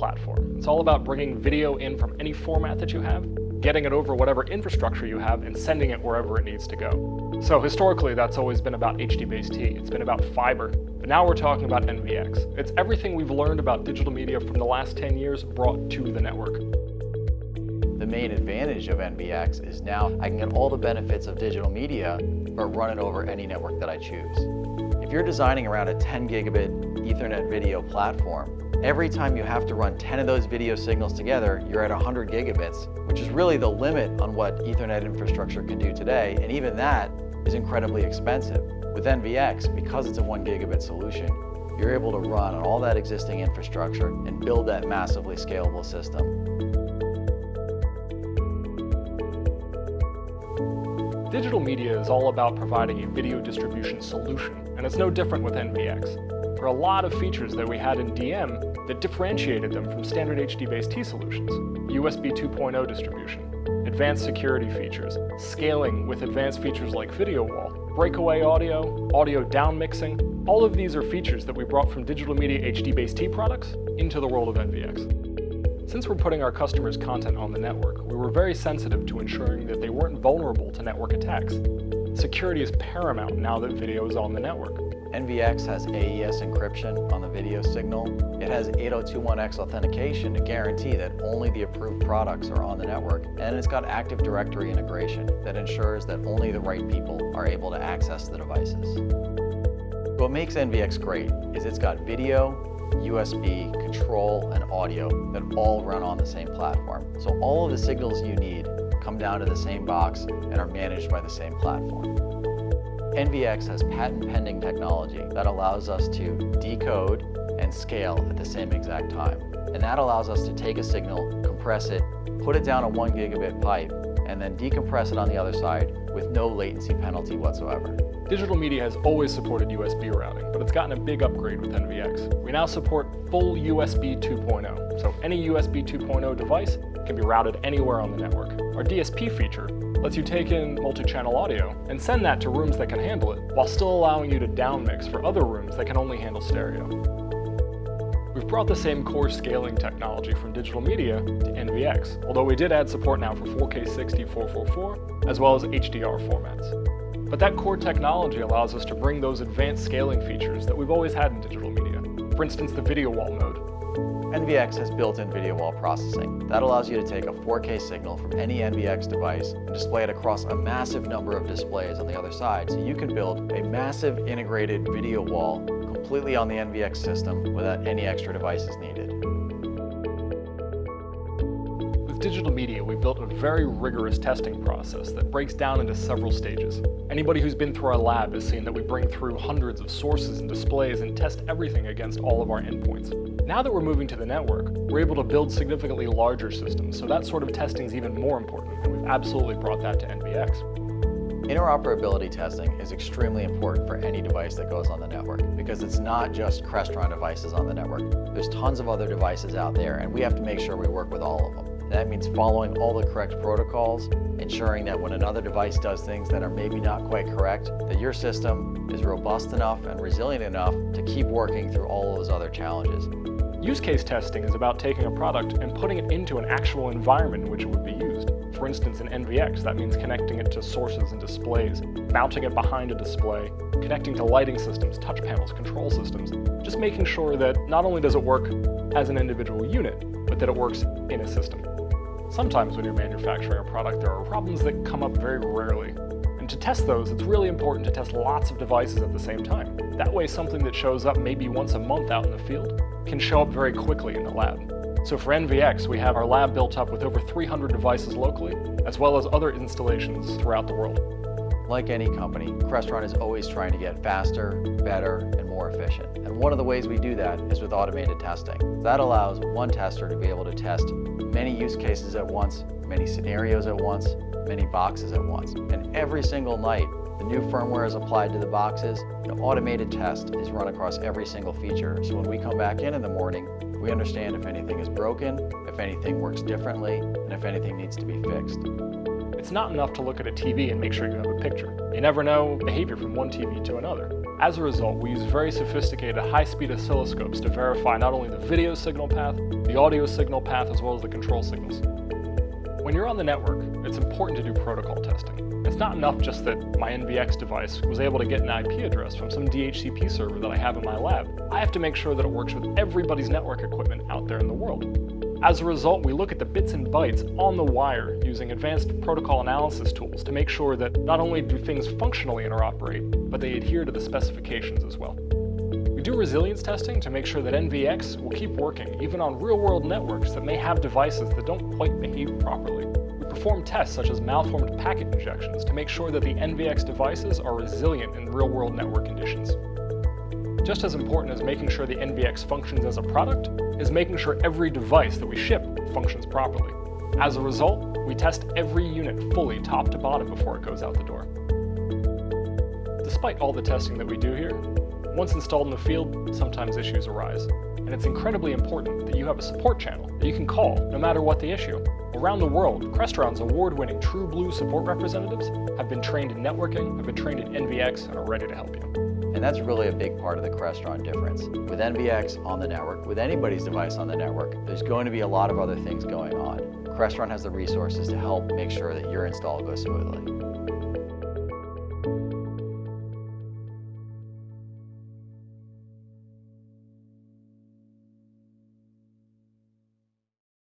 platform. It's all about bringing video in from any format that you have, getting it over whatever infrastructure you have, and sending it wherever it needs to go. So historically, that's always been about HDBaseT. It's been about fiber. But now we're talking about NVX. It's everything we've learned about digital media from the last 10 years brought to the network. The main advantage of NVX is now I can get all the benefits of digital media, but run it over any network that I choose. If you're designing around a 10 gigabit Ethernet video platform, every time you have to run 10 of those video signals together, you're at 100 gigabits, which is really the limit on what Ethernet infrastructure can do today, and even that is incredibly expensive. With NVX, because it's a 1 gigabit solution, you're able to run on all that existing infrastructure and build that massively scalable system. Digital media is all about providing a video distribution solution, and it's no different with NVX. There are a lot of features that we had in DM that differentiated them from standard HDBaseT solutions. USB 2.0 distribution, advanced security features, scaling with advanced features like video wall, breakaway audio, audio downmixing. All of these are features that we brought from digital media HDBaseT products into the world of NVX. Since we're putting our customers' content on the network, we were very sensitive to ensuring that they weren't vulnerable to network attacks. Security is paramount now that video is on the network. NVX has AES encryption on the video signal. It has 802.1x authentication to guarantee that only the approved products are on the network. And it's got Active Directory integration that ensures that only the right people are able to access the devices. What makes NVX great is it's got video, USB, control, and audio that all run on the same platform. So all of the signals you need come down to the same box and are managed by the same platform. NVX has patent-pending technology that allows us to decode and scale at the same exact time. And that allows us to take a signal, compress it, put it down a 1 gigabit pipe, and then decompress it on the other side with no latency penalty whatsoever. Digital media has always supported USB routing, but it's gotten a big upgrade with NVX. We now support full USB 2.0, so any USB 2.0 device can be routed anywhere on the network. Our DSP feature lets you take in multi-channel audio and send that to rooms that can handle it, while still allowing you to downmix for other rooms that can only handle stereo. We've brought the same core scaling technology from digital media to NVX, although we did add support now for 4K 60 444, as well as HDR formats. But that core technology allows us to bring those advanced scaling features that we've always had in digital media. For instance, the video wall mode. NVX has built-in video wall processing. That allows you to take a 4K signal from any NVX device and display it across a massive number of displays on the other side. So you can build a massive integrated video wall completely on the NVX system without any extra devices needed. Digital media, we built a very rigorous testing process that breaks down into several stages. Anybody who's been through our lab has seen that we bring through hundreds of sources and displays and test everything against all of our endpoints. Now that we're moving to the network, we're able to build significantly larger systems, so that sort of testing is even more important, and we've absolutely brought that to NVX. Interoperability testing is extremely important for any device that goes on the network because it's not just Crestron devices on the network. There's tons of other devices out there, and we have to make sure we work with all of them. That means following all the correct protocols, ensuring that when another device does things that are maybe not quite correct, that your system is robust enough and resilient enough to keep working through all of those other challenges. Use case testing is about taking a product and putting it into an actual environment in which it would be used. For instance, in NVX, that means connecting it to sources and displays, mounting it behind a display, connecting to lighting systems, touch panels, control systems, just making sure that not only does it work as an individual unit, but that it works in a system. Sometimes when you're manufacturing a product, there are problems that come up very rarely. And to test those, it's really important to test lots of devices at the same time. That way, something that shows up maybe once a month out in the field can show up very quickly in the lab. So for NVX, we have our lab built up with over 300 devices locally, as well as other installations throughout the world. Like any company, Crestron is always trying to get faster, better, and more efficient. And one of the ways we do that is with automated testing. That allows one tester to be able to test many use cases at once, many scenarios at once, many boxes at once. And every single night, the new firmware is applied to the boxes. An automated test is run across every single feature. So when we come back in the morning, we understand if anything is broken, if anything works differently, and if anything needs to be fixed. It's not enough to look at a TV and make sure you have a picture. You never know behavior from one TV to another. As a result, we use very sophisticated high-speed oscilloscopes to verify not only the video signal path, the audio signal path, as well as the control signals. When you're on the network, it's important to do protocol testing. It's not enough just that my NVX device was able to get an IP address from some DHCP server that I have in my lab. I have to make sure that it works with everybody's network equipment out there in the world. As a result, we look at the bits and bytes on the wire using advanced protocol analysis tools to make sure that not only do things functionally interoperate, but they adhere to the specifications as well. We do resilience testing to make sure that NVX will keep working even on real-world networks that may have devices that don't quite behave properly. We perform tests such as malformed packet injections to make sure that the NVX devices are resilient in real-world network conditions. Just as important as making sure the NVX functions as a product is making sure every device that we ship functions properly. As a result, we test every unit fully top to bottom before it goes out the door. Despite all the testing that we do here, once installed in the field, sometimes issues arise, and it's incredibly important that you have a support channel that you can call no matter what the issue. Around the world, Crestron's award-winning True Blue support representatives have been trained in networking, have been trained in NVX, and are ready to help you. And that's really a big part of the Crestron difference. With NVX on the network, with anybody's device on the network, there's going to be a lot of other things going on. Crestron has the resources to help make sure that your install goes smoothly.